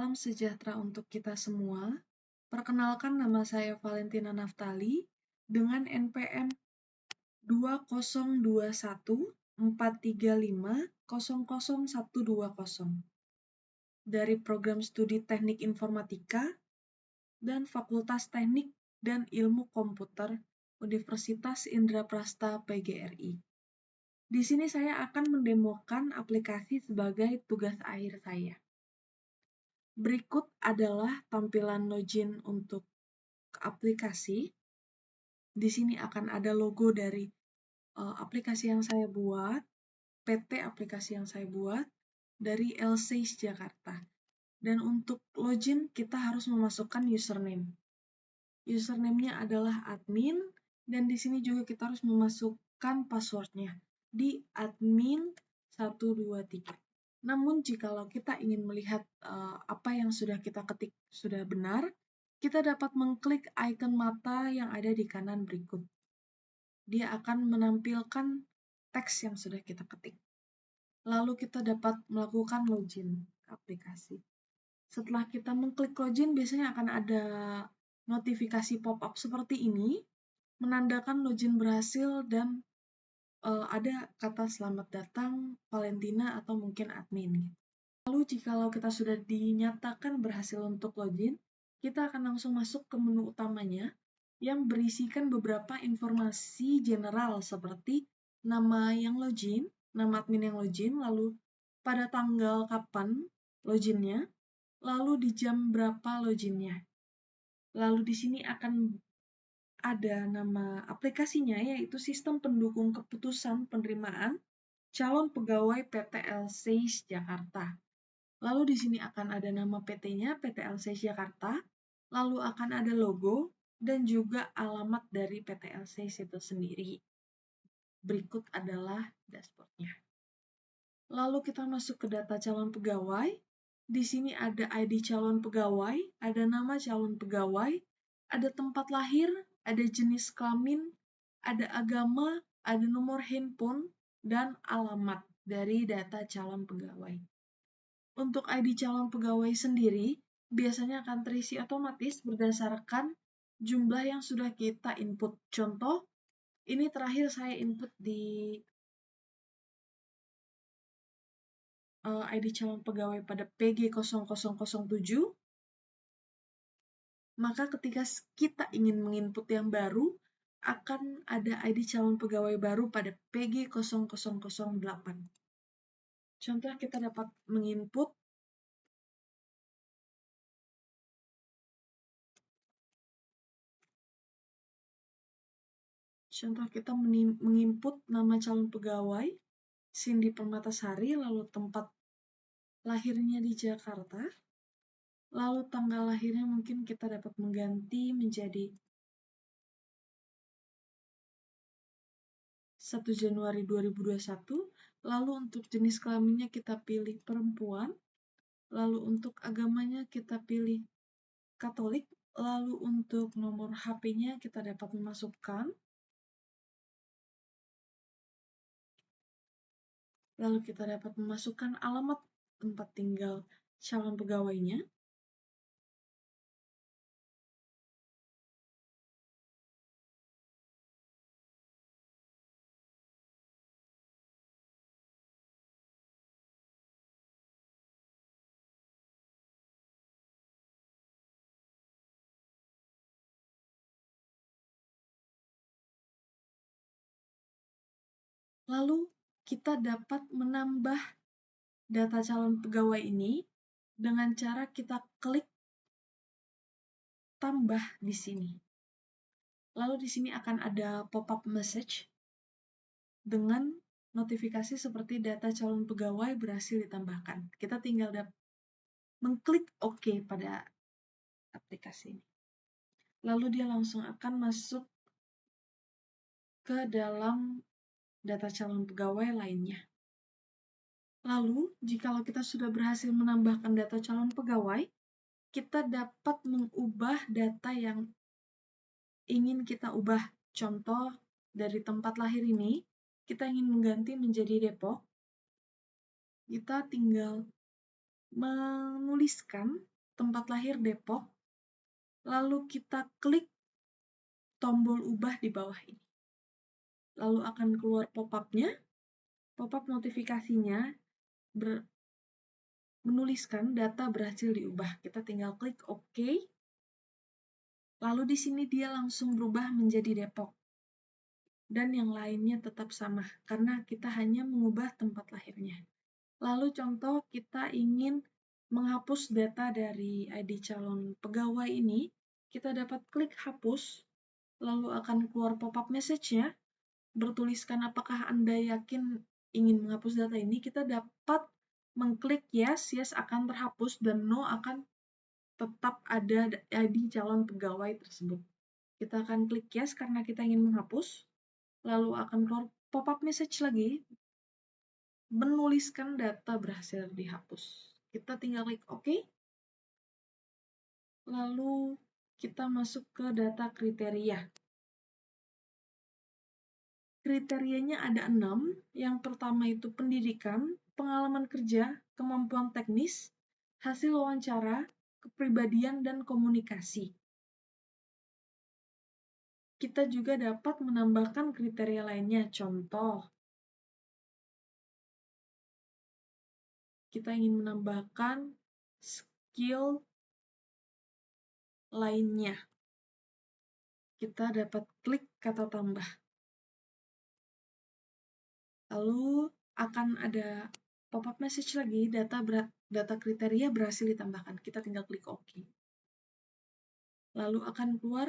Salam sejahtera untuk kita semua. Perkenalkan, nama saya Valentina Naftali dengan NPM 202143500120 dari Program Studi Teknik Informatika dan Fakultas Teknik dan Ilmu Komputer Universitas Indraprasta PGRI. Di sini saya akan mendemokan aplikasi sebagai tugas akhir saya. Berikut adalah tampilan login untuk aplikasi. Di sini akan ada logo dari aplikasi yang saya buat, PT aplikasi yang saya buat, dari L6 Jakarta. Dan untuk login, kita harus memasukkan username. Username-nya adalah admin, dan di sini juga kita harus memasukkan password-nya di admin123. Namun, jikalau kita ingin melihat apa yang sudah kita ketik sudah benar, kita dapat mengklik icon mata yang ada di kanan berikut. Dia akan menampilkan teks yang sudah kita ketik. Lalu kita dapat melakukan login ke aplikasi. Setelah kita mengklik login, biasanya akan ada notifikasi pop-up seperti ini, menandakan login berhasil dan ada kata selamat datang Valentina atau mungkin admin. Lalu jikalau kita sudah dinyatakan berhasil untuk login, kita akan langsung masuk ke menu utamanya yang berisikan beberapa informasi general seperti nama yang login, nama admin yang login, lalu pada tanggal kapan loginnya, lalu di jam berapa loginnya. Lalu di sini akan ada nama aplikasinya, yaitu Sistem Pendukung Keputusan Penerimaan Calon Pegawai PT L6 Jakarta. Lalu di sini akan ada nama PT-nya, PT L6 Jakarta, lalu akan ada logo, dan juga alamat dari PT L6 itu sendiri. Berikut adalah dashboard-nya. Lalu kita masuk ke data calon pegawai. Di sini ada ID calon pegawai, ada nama calon pegawai, ada tempat lahir, ada jenis kelamin, ada agama, ada nomor handphone, dan alamat dari data calon pegawai. Untuk ID calon pegawai sendiri, biasanya akan terisi otomatis berdasarkan jumlah yang sudah kita input. Contoh, ini terakhir saya input di ID calon pegawai pada PG0007, maka ketika kita ingin menginput yang baru, akan ada ID calon pegawai baru pada PG0008. Contoh, kita dapat menginput menginput nama calon pegawai Cindy Permatasari, lalu tempat lahirnya di Jakarta, lalu tanggal lahirnya mungkin kita dapat mengganti menjadi 1 Januari 2021, lalu untuk jenis kelaminnya kita pilih perempuan, lalu untuk agamanya kita pilih Katolik, lalu untuk nomor HP-nya kita dapat memasukkan, lalu kita dapat memasukkan alamat tempat tinggal calon pegawainya, lalu kita dapat menambah data calon pegawai ini dengan cara kita klik tambah di sini. Lalu di sini akan ada pop-up message dengan notifikasi seperti data calon pegawai berhasil ditambahkan. Kita tinggal mengklik OK pada aplikasi ini. Lalu dia langsung akan masuk ke dalam data calon pegawai lainnya. Lalu, jikalau kita sudah berhasil menambahkan data calon pegawai, kita dapat mengubah data yang ingin kita ubah. Contoh, dari tempat lahir ini, kita ingin mengganti menjadi Depok. Kita tinggal menuliskan tempat lahir Depok, lalu kita klik tombol ubah di bawah ini. Lalu akan keluar pop-up-nya, pop-up notifikasinya menuliskan data berhasil diubah. Kita tinggal klik OK. Lalu di sini dia langsung berubah menjadi Depok. Dan yang lainnya tetap sama, karena kita hanya mengubah tempat lahirnya. Lalu contoh kita ingin menghapus data dari ID calon pegawai ini, kita dapat klik hapus, lalu akan keluar pop-up message-nya, bertuliskan apakah Anda yakin ingin menghapus data ini, kita dapat mengklik yes akan terhapus, dan no akan tetap ada ID calon pegawai tersebut. Kita akan klik yes karena kita ingin menghapus, lalu akan keluar pop-up message lagi, menuliskan data berhasil dihapus. Kita tinggal klik OK, lalu kita masuk ke data kriteria. Kriterianya ada 6, yang pertama itu pendidikan, pengalaman kerja, kemampuan teknis, hasil wawancara, kepribadian, dan komunikasi. Kita juga dapat menambahkan kriteria lainnya, contoh, kita ingin menambahkan skill lainnya. Kita dapat klik kata tambah. Lalu akan ada pop-up message lagi, data kriteria berhasil ditambahkan. Kita tinggal klik OK. Lalu akan keluar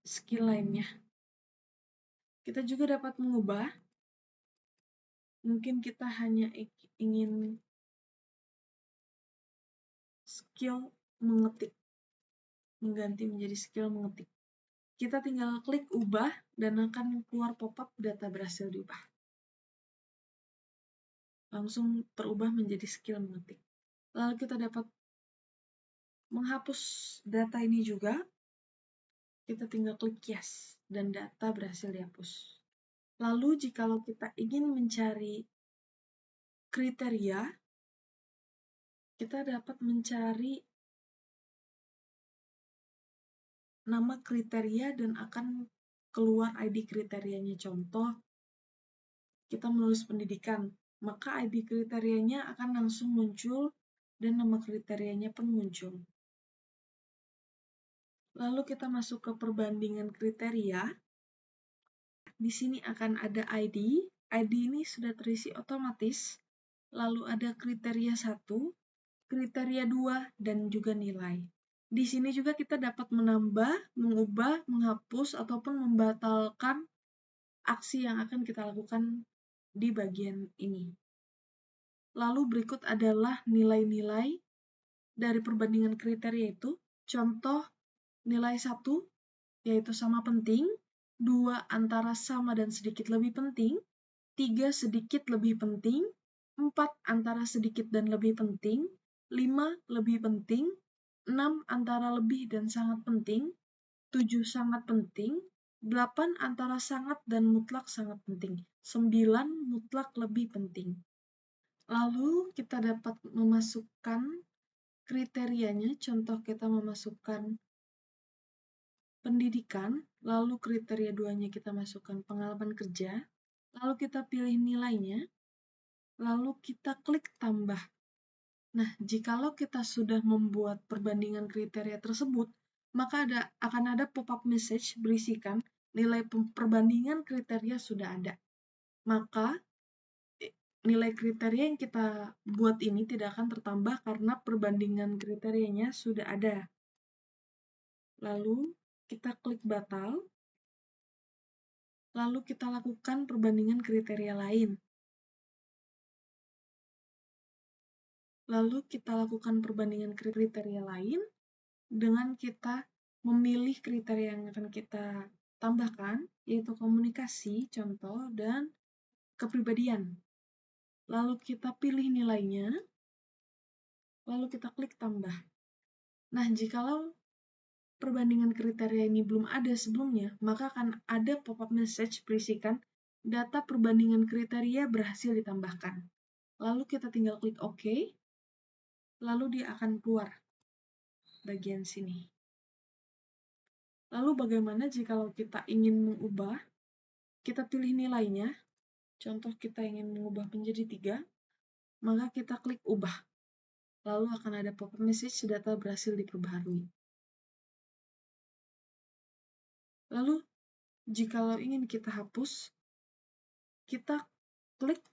skill lainnya. Kita juga dapat mengubah. Mungkin kita hanya ingin skill mengetik, mengganti menjadi skill mengetik. Kita tinggal klik ubah dan akan keluar pop-up data berhasil diubah. Langsung terubah menjadi skill mengetik. Lalu kita dapat menghapus data ini juga. Kita tinggal klik yes dan data berhasil dihapus. Lalu jikalau kita ingin mencari kriteria, kita dapat mencari nama kriteria dan akan keluar ID kriterianya. Contoh, kita menulis pendidikan, maka ID kriterianya akan langsung muncul dan nama kriterianya pun muncul. Lalu kita masuk ke perbandingan kriteria. Di sini akan ada ID. ID ini sudah terisi otomatis. Lalu ada kriteria 1, kriteria 2, dan juga nilai. Di sini juga kita dapat menambah, mengubah, menghapus, ataupun membatalkan aksi yang akan kita lakukan di bagian ini. Lalu berikut adalah nilai-nilai dari perbandingan kriteria itu. Contoh, nilai 1 yaitu sama penting, 2 antara sama dan sedikit lebih penting, 3 sedikit lebih penting, 4 antara sedikit dan lebih penting, 5 lebih penting, 6 antara lebih dan sangat penting, 7 sangat penting, 8 antara sangat dan mutlak sangat penting, 9 mutlak lebih penting. Lalu kita dapat memasukkan kriterianya, contoh kita memasukkan pendidikan, lalu kriteria 2-nya kita masukkan pengalaman kerja, lalu kita pilih nilainya, lalu kita klik tambah. Nah, jikalau kita sudah membuat perbandingan kriteria tersebut, maka akan ada pop-up message berisikan nilai perbandingan kriteria sudah ada. Maka, nilai kriteria yang kita buat ini tidak akan tertambah karena perbandingan kriterianya sudah ada. Lalu, kita klik batal, lalu kita lakukan perbandingan kriteria lain. Lalu kita lakukan perbandingan kriteria lain dengan kita memilih kriteria yang akan kita tambahkan, yaitu komunikasi, contoh, dan kepribadian. Lalu kita pilih nilainya, lalu kita klik tambah. Nah, jikalau perbandingan kriteria ini belum ada sebelumnya, maka akan ada pop-up message berisikan data perbandingan kriteria berhasil ditambahkan. Lalu kita tinggal klik OK, lalu dia akan keluar. bagian sini. Lalu bagaimana jika kita ingin mengubah? Kita pilih nilainya. Contoh kita ingin mengubah menjadi 3, maka kita klik ubah. Lalu akan ada pop-up message data berhasil diperbaharui. Lalu jikalau ingin kita hapus, kita klik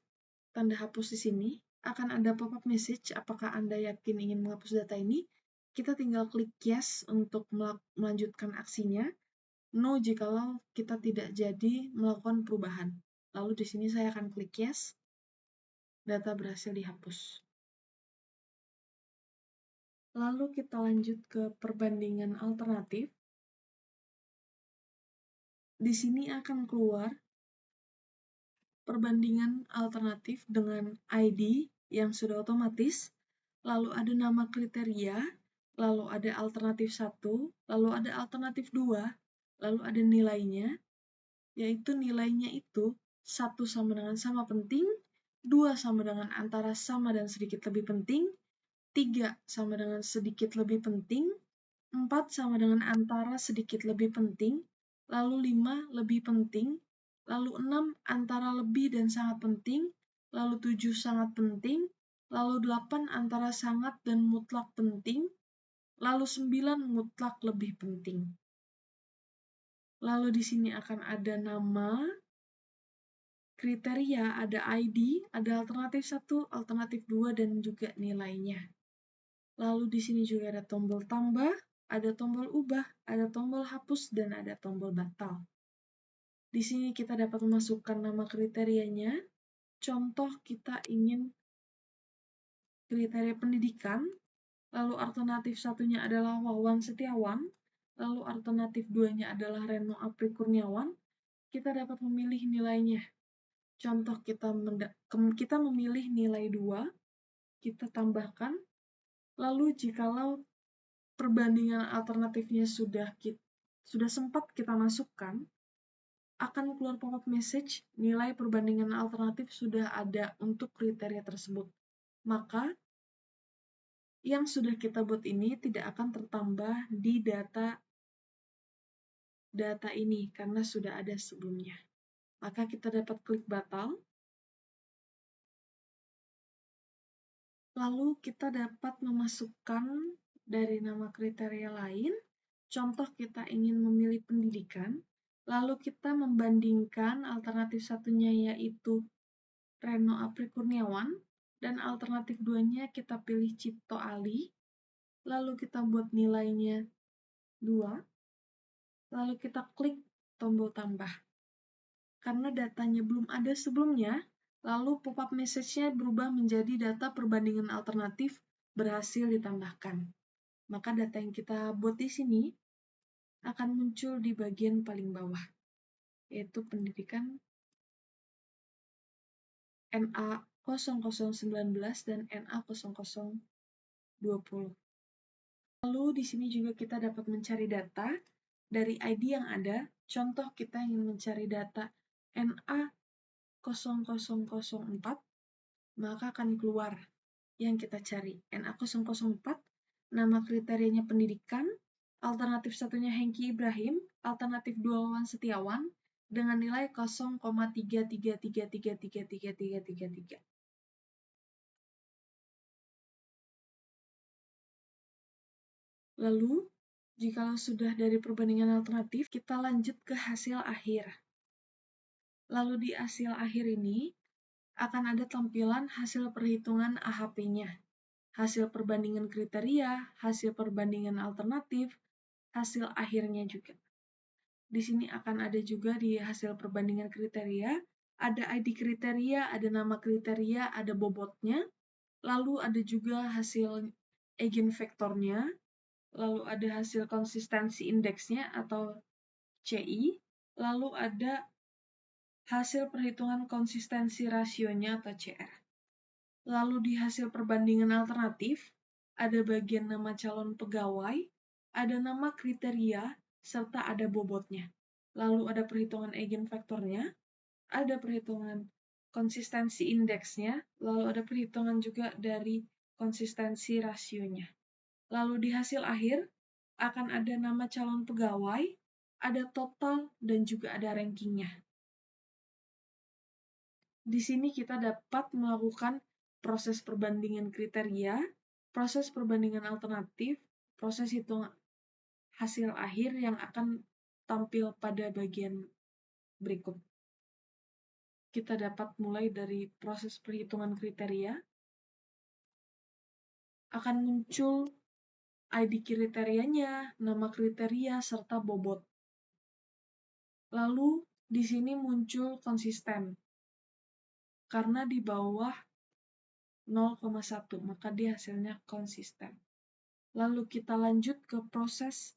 tanda hapus di sini, akan ada pop-up message apakah Anda yakin ingin menghapus data ini. Kita tinggal klik yes untuk melanjutkan aksinya, no jikalau kita tidak jadi melakukan perubahan. Lalu di sini saya akan klik yes, data berhasil dihapus. Lalu kita lanjut ke perbandingan alternatif. Di sini akan keluar perbandingan alternatif dengan ID yang sudah otomatis, lalu ada nama kriteria, lalu ada alternatif 1, lalu ada alternatif 2, lalu ada nilainya, yaitu nilainya itu 1 sama dengan sama penting, 2 sama dengan antara sama dan sedikit lebih penting, 3 sama dengan sedikit lebih penting, 4 sama dengan antara sedikit lebih penting, lalu 5 lebih penting, lalu 6 antara lebih dan sangat penting, lalu 7 sangat penting, lalu 8 antara sangat dan mutlak penting, lalu 9 mutlak lebih penting. Lalu di sini akan ada nama, kriteria, ada ID, ada alternatif 1, alternatif 2, dan juga nilainya. Lalu di sini juga ada tombol tambah, ada tombol ubah, ada tombol hapus, dan ada tombol batal. Di sini kita dapat memasukkan nama kriterianya. Contoh kita ingin kriteria pendidikan, lalu alternatif satunya adalah Wawan Setiawan, lalu alternatif 2-nya adalah Reno Apri Kurniawan. Kita dapat memilih nilainya. Contoh kita memilih nilai 2, kita tambahkan, lalu jikalau perbandingan alternatifnya sudah sempat kita masukkan, akan keluar pop-up message nilai perbandingan alternatif sudah ada untuk kriteria tersebut. Maka yang sudah kita buat ini tidak akan tertambah di data ini karena sudah ada sebelumnya. Maka kita dapat klik batal. Lalu kita dapat memasukkan dari nama kriteria lain. Contoh kita ingin memilih pendidikan, lalu kita membandingkan alternatif satunya yaitu Reno Apri Kurniawan, dan alternatif 2-nya kita pilih Cipto Ali, lalu kita buat nilainya 2, lalu kita klik tombol tambah. Karena datanya belum ada sebelumnya, lalu pop-up message-nya berubah menjadi data perbandingan alternatif berhasil ditambahkan. Maka data yang kita buat di sini akan muncul di bagian paling bawah, yaitu pendidikan NA 0019 dan NA 0020. Lalu di sini juga kita dapat mencari data dari ID yang ada. Contoh kita ingin mencari data NA 0004, maka akan keluar yang kita cari. NA 004, nama kriterianya pendidikan, alternatif satunya Hengki Ibrahim, alternatif 2 Wawan Setiawan, dengan nilai 0,333333333. Lalu, jika sudah dari perbandingan alternatif, kita lanjut ke hasil akhir. Lalu di hasil akhir ini, akan ada tampilan hasil perhitungan AHP-nya, hasil perbandingan kriteria, hasil perbandingan alternatif, hasil akhirnya juga. Di sini akan ada juga di hasil perbandingan kriteria, ada ID kriteria, ada nama kriteria, ada bobotnya, lalu ada juga hasil eigenvektornya, lalu ada hasil konsistensi indeksnya atau CI, lalu ada hasil perhitungan konsistensi rasionya atau CR. Lalu di hasil perbandingan alternatif, ada bagian nama calon pegawai, ada nama kriteria, serta ada bobotnya. Lalu ada perhitungan eigenvektornya, ada perhitungan konsistensi indeksnya, lalu ada perhitungan juga dari konsistensi rasionya. Lalu di hasil akhir akan ada nama calon pegawai, ada total, dan juga ada rankingnya. Di sini kita dapat melakukan proses perbandingan kriteria, proses perbandingan alternatif, proses hitung hasil akhir yang akan tampil pada bagian berikut. Kita dapat mulai dari proses perhitungan kriteria, akan muncul ID kriterianya, nama kriteria, serta bobot. Lalu di sini muncul konsisten. Karena di bawah 0,1, maka dia hasilnya konsisten. Lalu kita lanjut ke proses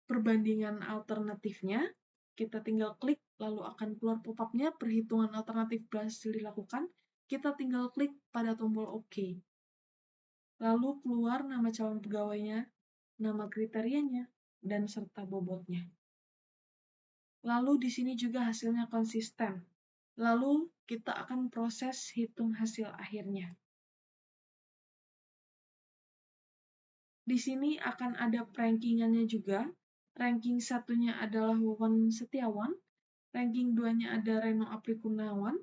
perbandingan alternatifnya. Kita tinggal klik, lalu akan keluar pop-up-nya, perhitungan alternatif berhasil dilakukan. Kita tinggal klik pada tombol OK. Lalu keluar nama calon pegawainya, nama kriterianya, dan serta bobotnya. Lalu di sini juga hasilnya konsisten. Lalu kita akan proses hitung hasil akhirnya. Di sini akan ada rankingannya juga. Ranking satunya adalah Wawan Setiawan, ranking 2-nya ada Reno Apri Kurniawan,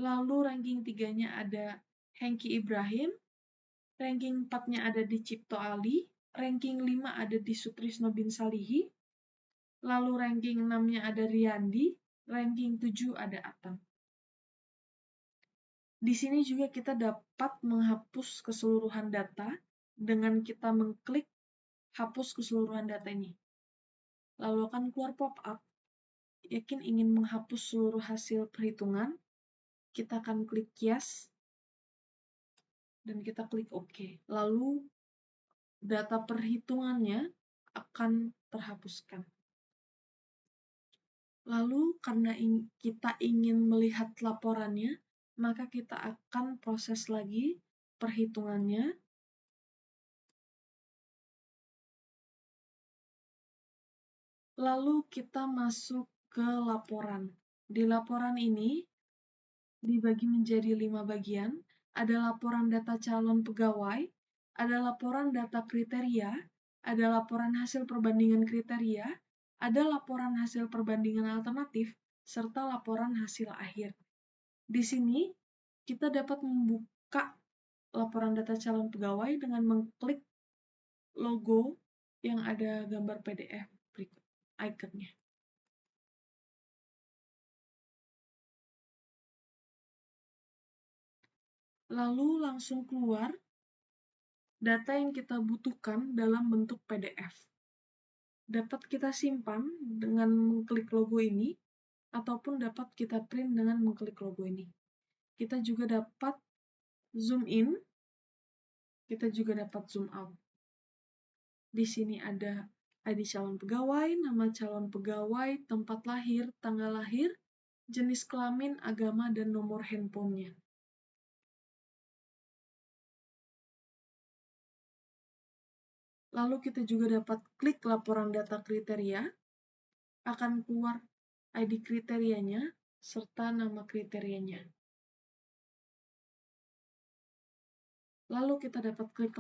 lalu ranking 3-nya ada Hengki Ibrahim, ranking 4-nya ada di Cipto Ali, ranking 5 ada di Sutrisno bin Salihi, lalu ranking 6-nya ada Riyandi, ranking 7 ada Atang. Di sini juga kita dapat menghapus keseluruhan data dengan kita mengklik hapus keseluruhan data ini. Lalu akan keluar pop-up, yakin ingin menghapus seluruh hasil perhitungan, kita akan klik yes, dan kita klik OK. Lalu data perhitungannya akan terhapuskan. Lalu karena kita ingin melihat laporannya, maka kita akan proses lagi perhitungannya. Lalu kita masuk ke laporan. Di laporan ini dibagi menjadi 5 bagian. Ada laporan data calon pegawai, ada laporan data kriteria, ada laporan hasil perbandingan kriteria, ada laporan hasil perbandingan alternatif, serta laporan hasil akhir. Di sini kita dapat membuka laporan data calon pegawai dengan mengklik logo yang ada gambar PDF berikut ikonnya. Lalu langsung keluar data yang kita butuhkan dalam bentuk PDF. Dapat kita simpan dengan mengklik logo ini, ataupun dapat kita print dengan mengklik logo ini. Kita juga dapat zoom in, kita juga dapat zoom out. Di sini ada ID calon pegawai, nama calon pegawai, tempat lahir, tanggal lahir, jenis kelamin, agama, dan nomor handphonenya. Lalu kita juga dapat klik laporan data kriteria, akan keluar ID kriterianya, serta nama kriterianya. Lalu kita dapat klik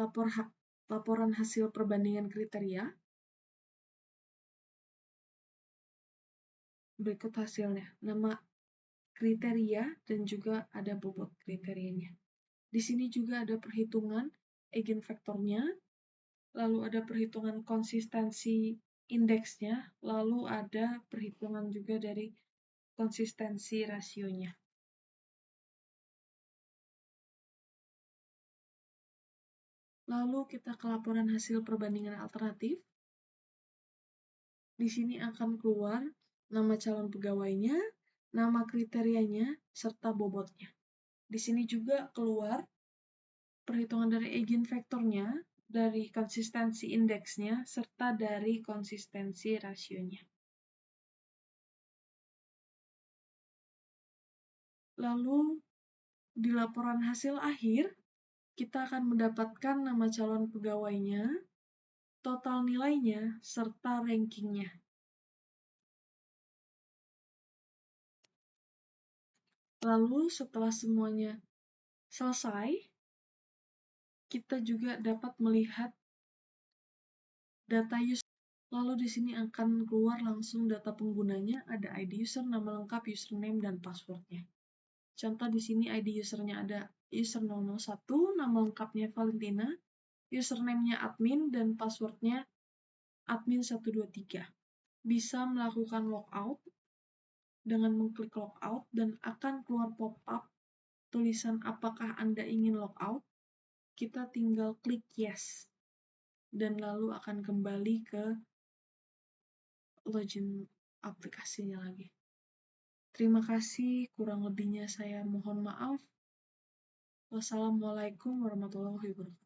laporan hasil perbandingan kriteria. Berikut hasilnya, nama kriteria dan juga ada bobot kriterianya. Di sini juga ada perhitungan eigenvektornya, lalu ada perhitungan konsistensi indeksnya, lalu ada perhitungan juga dari konsistensi rasionya. Lalu kita ke laporan hasil perbandingan alternatif. Di sini akan keluar nama calon pegawainya, nama kriterianya, serta bobotnya. Di sini juga keluar perhitungan dari eigenvektornya, dari konsistensi indeksnya, serta dari konsistensi rasionya. Lalu di laporan hasil akhir, kita akan mendapatkan nama calon pegawainya, total nilainya, serta rankingnya. Lalu setelah semuanya selesai, kita juga dapat melihat data user. Lalu di sini akan keluar langsung data penggunanya, ada ID user, nama lengkap, username, dan passwordnya. Contoh di sini ID usernya ada user 001, nama lengkapnya Valentina, username-nya admin, dan passwordnya admin123. Bisa melakukan logout dengan mengklik logout dan akan keluar pop-up tulisan apakah Anda ingin logout. Kita tinggal klik yes dan lalu akan kembali ke login aplikasinya lagi. Terima kasih, kurang lebihnya saya mohon maaf. Wassalamualaikum warahmatullahi wabarakatuh.